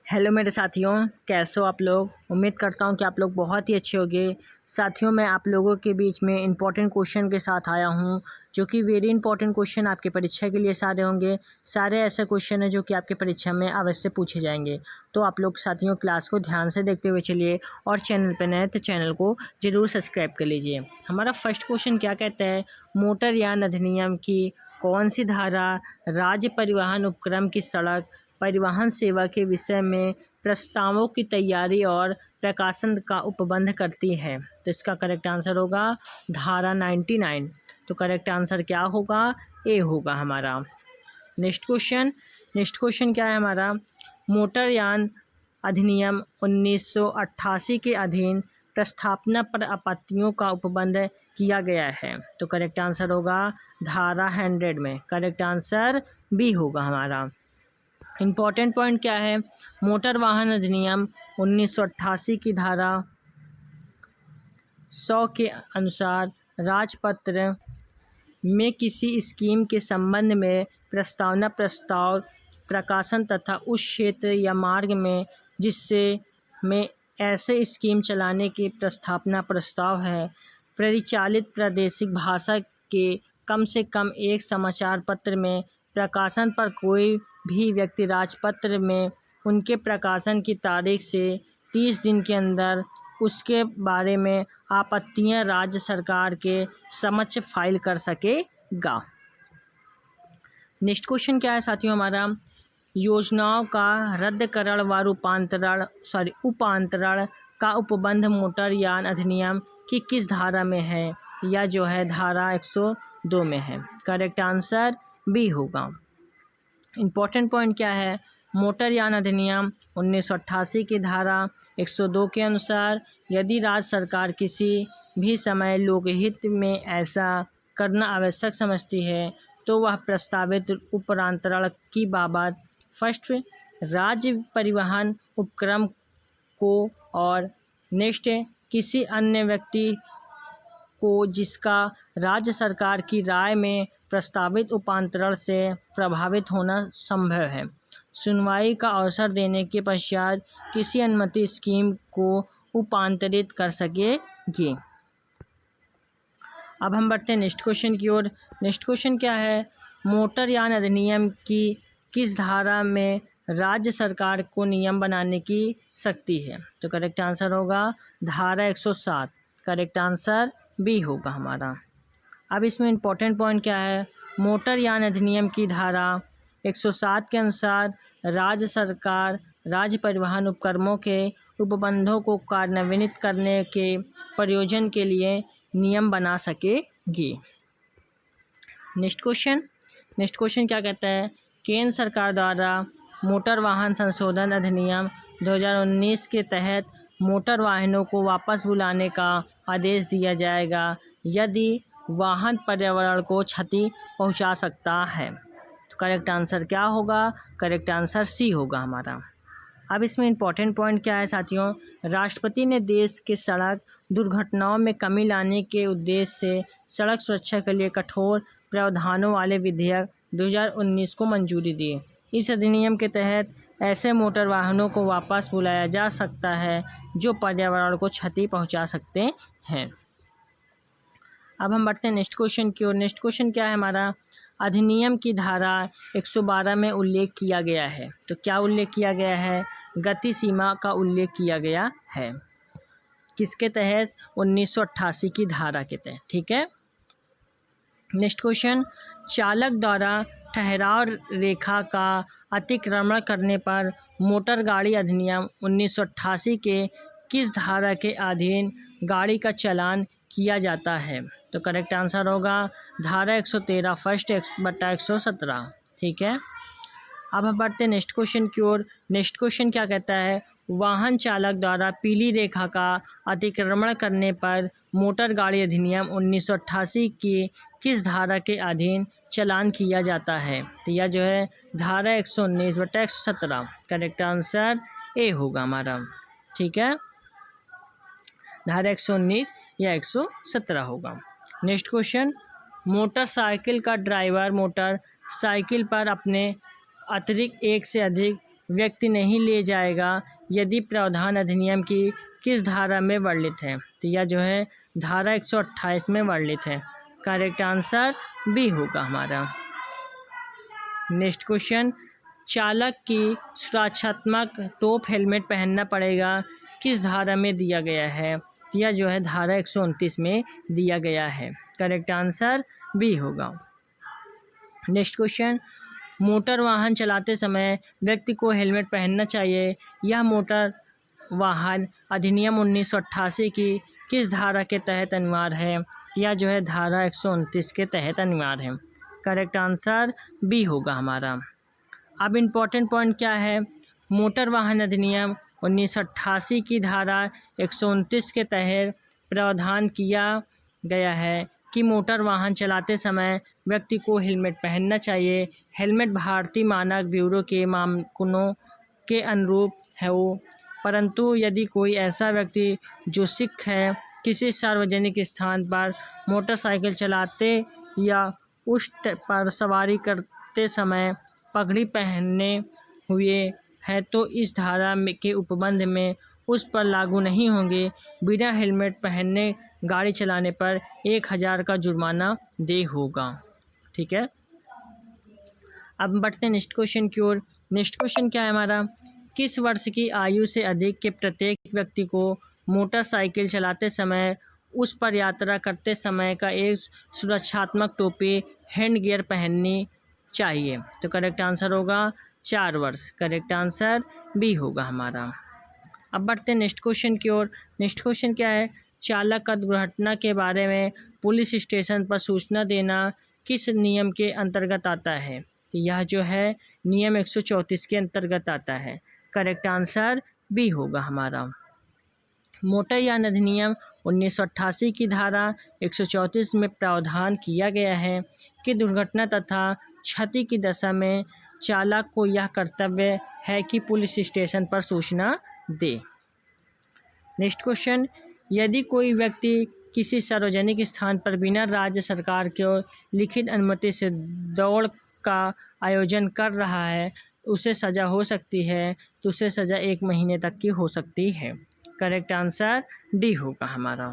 Hello मेरे साथियों, कैसे हो आप लोग। उम्मीद करता हूँ कि आप लोग बहुत ही अच्छे होंगे। साथियों, मैं आप लोगों के बीच में इंपॉर्टेंट क्वेश्चन के साथ आया हूँ, जो कि वेरी इंपॉर्टेंट क्वेश्चन आपके परीक्षा के लिए सारे होंगे। सारे ऐसे क्वेश्चन हैं जो कि आपके परीक्षा में अवश्य पूछे जाएंगे। तो आप लोग साथियों क्लास को ध्यान से देखते हुए चलिए, और चैनल पर नए तो चैनल को ज़रूर सब्सक्राइब कर लीजिए। हमारा फर्स्ट क्वेश्चन क्या कहता है, मोटरयान अधिनियम की कौन सी धारा राज्य परिवहन उपक्रम की सड़क परिवहन सेवा के विषय में प्रस्तावों की तैयारी और प्रकाशन का उपबंध करती है। तो इसका करेक्ट आंसर होगा धारा 99। तो करेक्ट आंसर क्या होगा, ए होगा हमारा। नेक्स्ट क्वेश्चन क्या है हमारा, मोटरयान अधिनियम 1988 के अधीन प्रस्थापना पर आपत्तियों का उपबंध किया गया है। तो करेक्ट आंसर होगा धारा 100 में। करेक्ट आंसर बी होगा हमारा। इम्पॉर्टेंट पॉइंट क्या है, मोटर वाहन अधिनियम 1988 की धारा 100 के अनुसार राजपत्र में किसी स्कीम के संबंध में प्रस्तावना प्रस्ताव प्रकाशन तथा उस क्षेत्र या मार्ग में जिससे में ऐसे स्कीम चलाने की प्रस्तावना प्रस्ताव है, परिचालित प्रादेशिक भाषा के कम से कम एक समाचार पत्र में प्रकाशन पर कोई भी व्यक्ति राजपत्र में उनके प्रकाशन की तारीख से 30 दिन के अंदर उसके बारे में आपत्तियां राज्य सरकार के समक्ष फाइल कर सकेगा। नेक्स्ट क्वेश्चन क्या है साथियों हमारा, योजनाओं का रद्दकरण व उपांतरण का उपबंध मोटरयान अधिनियम की किस धारा में है, या जो है धारा 102 में है। करेक्ट आंसर बी होगा। इम्पॉर्टेंट पॉइंट क्या है, मोटरयान अधिनियम 1988 की धारा 102 के अनुसार यदि राज्य सरकार किसी भी समय लोकहित में ऐसा करना आवश्यक समझती है तो वह प्रस्तावित उपरांतरण की बाबत फर्स्ट राज्य परिवहन उपक्रम को और नेक्स्ट किसी अन्य व्यक्ति को जिसका राज्य सरकार की राय में प्रस्तावित उपांतरण से प्रभावित होना संभव है, सुनवाई का अवसर देने के पश्चात किसी अनुमति स्कीम को उपांतरित कर सकेगी। अब हम बढ़ते हैं नेक्स्ट क्वेश्चन की ओर। नेक्स्ट क्वेश्चन क्या है, मोटरयान अधिनियम की किस धारा में राज्य सरकार को नियम बनाने की शक्ति है। तो करेक्ट आंसर होगा धारा 107। करेक्ट आंसर बी होगा हमारा। अब इसमें इम्पोर्टेंट पॉइंट क्या है, मोटरयान अधिनियम की धारा 107 के अनुसार राज्य सरकार राज्य परिवहन उपक्रमों के उपबंधों को कार्यान्वित करने के प्रयोजन के लिए नियम बना सकेगी। नेक्स्ट क्वेश्चन क्या कहता है, केंद्र सरकार द्वारा मोटर वाहन संशोधन अधिनियम 2019 के तहत मोटर वाहनों को वापस बुलाने का आदेश दिया जाएगा यदि वाहन पर्यावरण को क्षति पहुंचा सकता है। तो करेक्ट आंसर क्या होगा, करेक्ट आंसर सी होगा हमारा। अब इसमें इम्पोर्टेंट पॉइंट क्या है साथियों, राष्ट्रपति ने देश के सड़क दुर्घटनाओं में कमी लाने के उद्देश्य से सड़क सुरक्षा के लिए कठोर प्रावधानों वाले विधेयक 2019 को मंजूरी दी। इस अधिनियम के तहत ऐसे मोटर वाहनों को वापस बुलाया जा सकता है जो पर्यावरण को क्षति पहुंचा सकते हैं। अब हम बढ़ते हैं नेक्स्ट क्वेश्चन की ओर। नेक्स्ट क्वेश्चन क्या है हमारा, अधिनियम की धारा 112 में उल्लेख किया गया है। तो क्या उल्लेख किया गया है, गति सीमा का उल्लेख किया गया है। किसके तहत, 1988 की धारा के तहत। ठीक है। नेक्स्ट क्वेश्चन, चालक द्वारा ठहराव रेखा का अतिक्रमण करने पर मोटर गाड़ी अधिनियम 1988 के किस धारा के अधीन गाड़ी का चालान किया जाता है। तो करेक्ट आंसर होगा धारा 113 फर्स्ट बटा 117। ठीक है। अब हम बढ़ते हैं नेक्स्ट क्वेश्चन की ओर। नेक्स्ट क्वेश्चन क्या कहता है, वाहन चालक द्वारा पीली रेखा का अतिक्रमण करने पर मोटर गाड़ी अधिनियम 1988 की किस धारा के अधीन चालान किया जाता है। तो यह जो है धारा 119 बटा 117। करेक्ट आंसर ए होगा हमारा। ठीक है, धारा 119 या 117 होगा। नेक्स्ट क्वेश्चन, मोटरसाइकिल का ड्राइवर मोटर साइकिल पर अपने अतिरिक्त एक से अधिक व्यक्ति नहीं ले जाएगा यदि प्रावधान अधिनियम की किस धारा में वर्णित है। तो यह जो है धारा 128 में वर्णित है। करेक्ट आंसर बी होगा हमारा। नेक्स्ट क्वेश्चन, चालक की सुरक्षात्मक टोप हेलमेट पहनना पड़ेगा किस धारा में दिया गया है। यह जो है धारा 129 में दिया गया है। करेक्ट आंसर बी होगा। नेक्स्ट क्वेश्चन, मोटर वाहन चलाते समय व्यक्ति को हेलमेट पहनना चाहिए। यह मोटर वाहन अधिनियम 1988 की किस धारा के तहत अनिवार्य है। यह जो है धारा 129 के तहत अनिवार्य है। करेक्ट आंसर बी होगा हमारा। अब इम्पोर्टेंट पॉइंट क्या है, मोटर वाहन अधिनियम 1988 की धारा 129 के तहत प्रावधान किया गया है कि मोटर वाहन चलाते समय व्यक्ति को हेलमेट पहनना चाहिए। हेलमेट भारतीय मानक ब्यूरो के मानकों के अनुरूप है वो, परंतु यदि कोई ऐसा व्यक्ति जो सिख है किसी सार्वजनिक स्थान पर मोटरसाइकिल चलाते या उस पर सवारी करते समय पगड़ी पहने हुए है तो इस धारा के उपबंध में उस पर लागू नहीं होंगे। बिना हेलमेट पहनने गाड़ी चलाने पर 1000 का जुर्माना दे होगा। ठीक है, अब बढ़ते हैं नेक्स्ट क्वेश्चन की ओर। नेक्स्ट क्वेश्चन क्या है हमारा, किस वर्ष की आयु से अधिक के प्रत्येक व्यक्ति को मोटरसाइकिल चलाते समय उस पर यात्रा करते समय का एक सुरक्षात्मक टोपी हैंड गियर पहननी चाहिए। तो करेक्ट आंसर होगा 4 वर्ष। करेक्ट आंसर बी होगा हमारा। अब बढ़ते हैं नेक्स्ट क्वेश्चन की ओर। नेक्स्ट क्वेश्चन क्या है, चालक का दुर्घटना के बारे में पुलिस स्टेशन पर सूचना देना किस नियम के अंतर्गत आता है। तो यह जो है नियम 134 के अंतर्गत आता है। करेक्ट आंसर बी होगा हमारा। मोटरयान अधिनियम 1988 की धारा 134 में प्रावधान किया गया है कि दुर्घटना तथा क्षति की दशा में चालक को यह कर्तव्य है कि पुलिस स्टेशन पर सूचना दे। नेक्स्ट क्वेश्चन, यदि कोई व्यक्ति किसी सार्वजनिक स्थान पर बिना राज्य सरकार के लिखित अनुमति से दौड़ का आयोजन कर रहा है उसे सज़ा हो सकती है। तो उसे सज़ा 1 महीने तक की हो सकती है। करेक्ट आंसर डी होगा हमारा।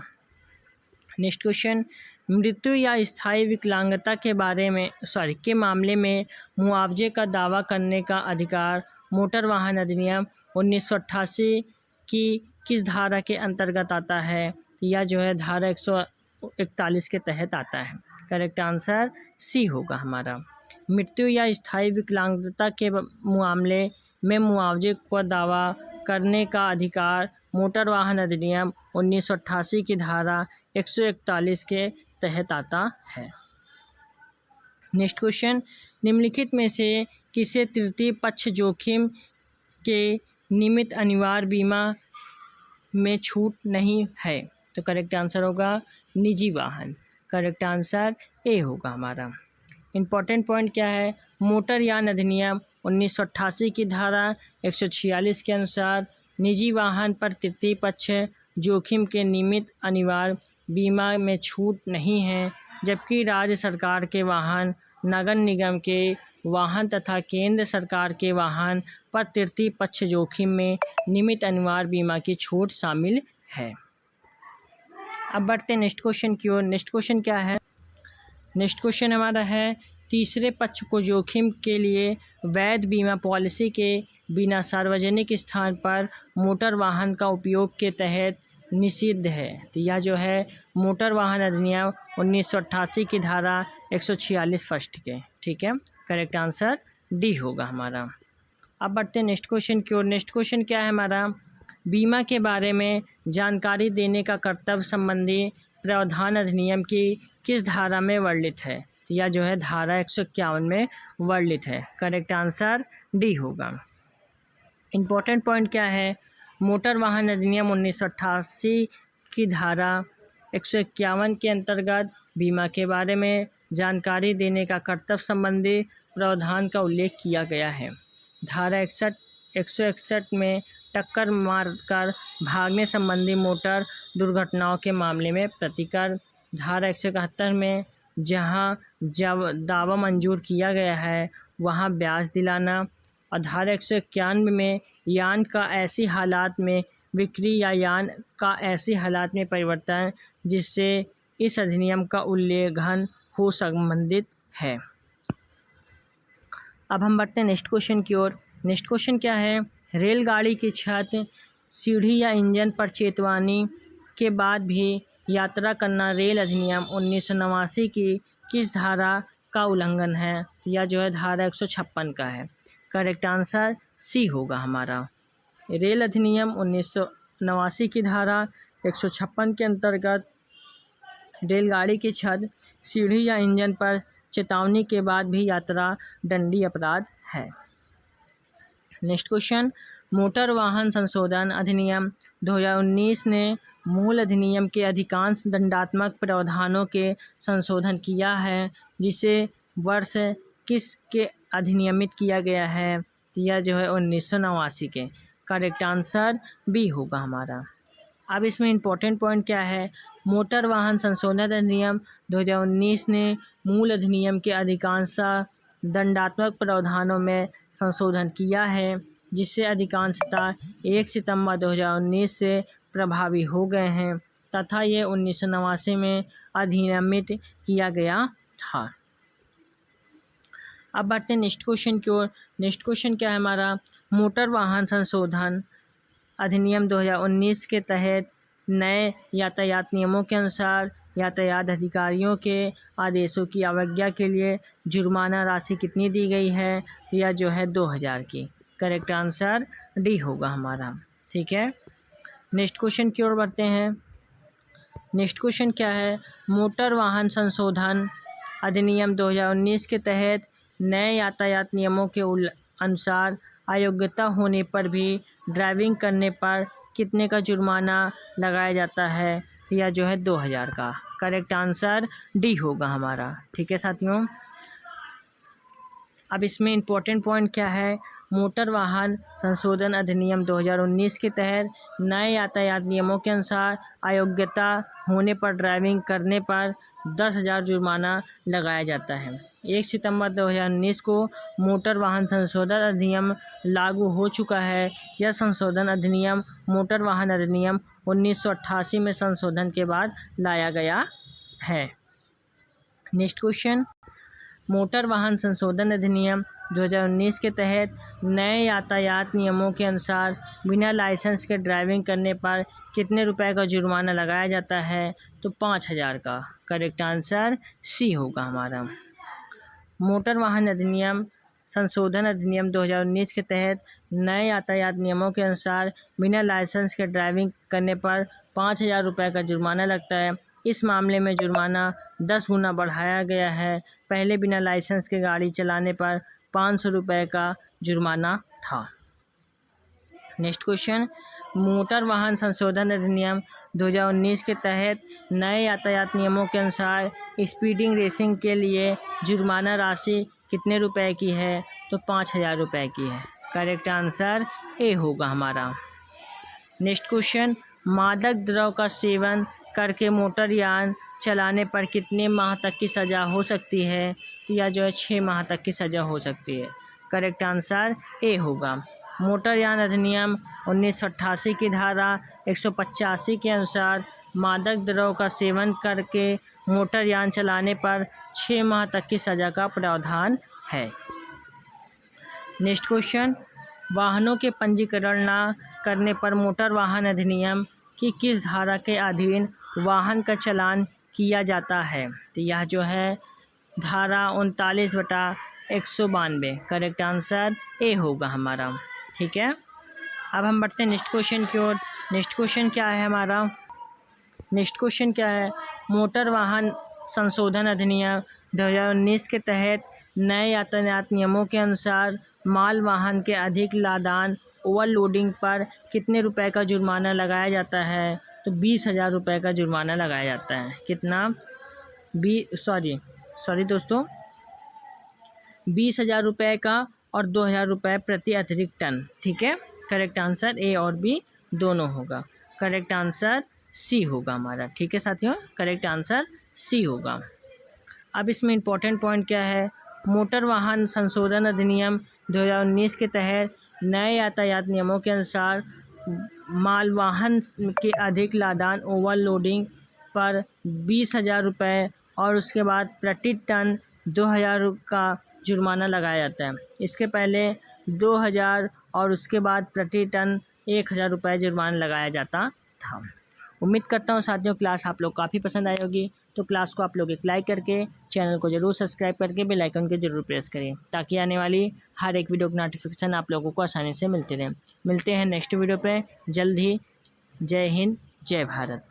नेक्स्ट क्वेश्चन, मृत्यु या स्थायी विकलांगता के मामले में मुआवजे का दावा करने का अधिकार मोटर वाहन अधिनियम 1988 की किस धारा के अंतर्गत आता है। यह जो है धारा 141 के तहत आता है। करेक्ट आंसर सी होगा हमारा। मृत्यु या स्थायी विकलांगता के मामले में मुआवजे का दावा करने का अधिकार मोटर वाहन अधिनियम 1988 की धारा 141 के तहत आता है। नेक्स्ट क्वेश्चन, निम्नलिखित में से किसे तृतीय पक्ष जोखिम के निमित्त अनिवार्य बीमा में छूट नहीं है। तो करेक्ट आंसर होगा निजी वाहन। करेक्ट आंसर ए होगा हमारा। इम्पॉर्टेंट पॉइंट क्या है, मोटरयान अधिनियम 1988 की धारा 146 के अनुसार निजी वाहन पर तृतीय पक्ष जोखिम के निमित्त अनिवार्य बीमा में छूट नहीं है, जबकि राज्य सरकार के वाहन, नगर निगम के वाहन तथा केंद्र सरकार के वाहन पर तृतीय पक्ष जोखिम में निमित्त अनिवार्य बीमा की छूट शामिल है। अब बढ़ते हैं नेक्स्ट क्वेश्चन की ओर। नेक्स्ट क्वेश्चन क्या है, नेक्स्ट क्वेश्चन हमारा है तीसरे पक्ष को जोखिम के लिए वैध बीमा पॉलिसी के बिना सार्वजनिक स्थान पर मोटर वाहन का उपयोग के तहत निषिद्ध है। तो यह जो है मोटर वाहन अधिनियम 1988 की धारा 146 फर्स्ट के। ठीक है, करेक्ट आंसर डी होगा हमारा। अब बढ़ते हैं नेक्स्ट क्वेश्चन की ओर। नेक्स्ट क्वेश्चन क्या है हमारा, बीमा के बारे में जानकारी देने का कर्तव्य संबंधी प्रावधान अधिनियम की किस धारा में वर्णित है। यह जो है धारा 151 में वर्णित है। करेक्ट आंसर डी होगा। इम्पोर्टेंट पॉइंट क्या है, मोटर वाहन अधिनियम 1988 की धारा 151 के अंतर्गत बीमा के बारे में जानकारी देने का कर्तव्य संबंधी प्रावधान का उल्लेख किया गया है। धारा 161 में टक्कर मारकर भागने संबंधी मोटर दुर्घटनाओं के मामले में प्रतिकर। धारा 171 में जहां दावा मंजूर किया गया है वहां ब्याज दिलाना। और धारा 191 में यान का ऐसी हालात में बिक्री या यान का ऐसी हालात में परिवर्तन जिससे इस अधिनियम का उल्लंघन हो संबंधित है। अब हम बढ़ते हैं नेक्स्ट क्वेश्चन की ओर। नेक्स्ट क्वेश्चन क्या है, रेलगाड़ी की छत, सीढ़ी या इंजन पर चेतावनी के बाद भी यात्रा करना रेल अधिनियम 1989 की किस धारा का उल्लंघन है? या जो है धारा 156 का है। करेक्ट आंसर सी होगा हमारा। रेल अधिनियम 1989 की धारा 156 के अंतर्गत रेलगाड़ी की छत, सीढ़ी या इंजन पर चेतावनी के बाद भी यात्रा दंडनीय अपराध है। नेक्स्ट क्वेश्चन, मोटर वाहन संशोधन अधिनियम 2019 ने मूल अधिनियम के अधिकांश दंडात्मक प्रावधानों के संशोधन किया है, जिसे वर्ष किस के अधिनियमित किया गया है? यह जो है 1989 के। करेक्ट आंसर बी होगा हमारा। अब इसमें इम्पोर्टेंट पॉइंट क्या है, मोटर वाहन संशोधन अधिनियम 2019 ने मूल अधिनियम के अधिकांश दंडात्मक प्रावधानों में संशोधन किया है, जिससे अधिकांशतः 1 सितंबर 2019 से प्रभावी हो गए हैं तथा ये 1989 में अधिनियमित किया गया था। अब बढ़ते हैं नेक्स्ट क्वेश्चन की ओर। नेक्स्ट क्वेश्चन क्या है हमारा, मोटर वाहन संशोधन अधिनियम 2019 के तहत नए यातायात नियमों के अनुसार यातायात अधिकारियों के आदेशों की अवज्ञा के लिए जुर्माना राशि कितनी दी गई है? यह जो है 2000 की। करेक्ट आंसर डी होगा हमारा। ठीक है, नेक्स्ट क्वेश्चन की ओर बढ़ते हैं। नेक्स्ट क्वेश्चन क्या है, मोटर वाहन संशोधन अधिनियम 2019 के तहत नए यातायात नियमों के अनुसार अयोग्यता होने पर भी ड्राइविंग करने पर कितने का जुर्माना लगाया जाता है? यह जो है 2000 का। करेक्ट आंसर डी होगा हमारा। ठीक है साथियों, अब इसमें इम्पोर्टेंट पॉइंट क्या है, मोटर वाहन संशोधन अधिनियम 2019 के तहत नए यातायात नियमों के अनुसार अयोग्यता होने पर ड्राइविंग करने पर 10,000 जुर्माना लगाया जाता है। 1 सितंबर 2019 को मोटर वाहन संशोधन अधिनियम लागू हो चुका है। यह संशोधन अधिनियम मोटर वाहन अधिनियम 1988 में संशोधन के बाद लाया गया है। नेक्स्ट क्वेश्चन, मोटर वाहन संशोधन अधिनियम 2019 के तहत नए यातायात नियमों के अनुसार बिना लाइसेंस के ड्राइविंग करने पर कितने रुपए का जुर्माना लगाया जाता है? तो 5000 का। करेक्ट आंसर सी होगा हमारा। मोटर वाहन अधिनियम संशोधन अधिनियम 2019 के तहत नए यातायात नियमों के अनुसार बिना लाइसेंस के ड्राइविंग करने पर 5000 रुपये का जुर्माना लगता है। इस मामले में जुर्माना 10 गुना बढ़ाया गया है। पहले बिना लाइसेंस के गाड़ी चलाने पर 500 रुपये का जुर्माना था। नेक्स्ट क्वेश्चन, मोटर वाहन संशोधन अधिनियम 2019 के तहत नए यातायात नियमों के अनुसार स्पीडिंग रेसिंग के लिए जुर्माना राशि कितने रुपए की है? तो 5000 रुपये की है। करेक्ट आंसर ए होगा हमारा। नेक्स्ट क्वेश्चन, मादक द्रव्य का सेवन करके मोटरयान चलाने पर कितने माह तक की सज़ा हो सकती है? तो यह जो है 6 माह तक की सज़ा हो सकती है। करेक्ट आंसर ए होगा। मोटरयान अधिनियम 1988 की धारा 185 के अनुसार मादक द्रव्य का सेवन करके मोटरयान चलाने पर 6 माह तक की सज़ा का प्रावधान है। नेक्स्ट क्वेश्चन, वाहनों के पंजीकरण न करने पर मोटर वाहन अधिनियम की किस धारा के अधीन वाहन का चालान किया जाता है? तो यह जो है धारा 39/192। करेक्ट आंसर ए होगा हमारा। ठीक है, अब हम बढ़ते हैं नेक्स्ट क्वेश्चन की ओर। नेक्स्ट क्वेश्चन क्या है हमारा, नेक्स्ट क्वेश्चन क्या है, मोटर वाहन संशोधन अधिनियम 2019 के तहत नए यातायात नियमों के अनुसार माल वाहन के अधिक लादान ओवरलोडिंग पर कितने रुपए का जुर्माना लगाया जाता है? तो 20,000 रुपये का जुर्माना लगाया जाता है। कितना? सॉरी दोस्तों, 20,000 रुपये का और 2,000 रुपये प्रति अतिरिक्त टन। ठीक है, करेक्ट आंसर ए और बी दोनों होगा। करेक्ट आंसर सी होगा हमारा। ठीक है साथियों, करेक्ट आंसर सी होगा। अब इसमें इम्पोर्टेंट पॉइंट क्या है, मोटर वाहन संशोधन अधिनियम 2019 के तहत नए यातायात नियमों के अनुसार मालवाहन के अधिक लादान ओवरलोडिंग पर 20,000 रुपये और उसके बाद प्रति टन 2,000 का जुर्माना लगाया जाता है। इसके पहले 2,000 और उसके बाद प्रति टन 1,000 रुपये जुर्माना लगाया जाता था। उम्मीद करता हूँ साथियों क्लास आप लोग काफ़ी पसंद आई होगी। तो क्लास को आप लोग एक लाइक करके चैनल को ज़रूर सब्सक्राइब करके बेल आइकन के ज़रूर प्रेस करें, ताकि आने वाली हर एक वीडियो की नोटिफिकेशन आप लोगों को आसानी से मिलती रहे। मिलते हैं नेक्स्ट वीडियो पे जल्द ही। जय हिंद, जय भारत।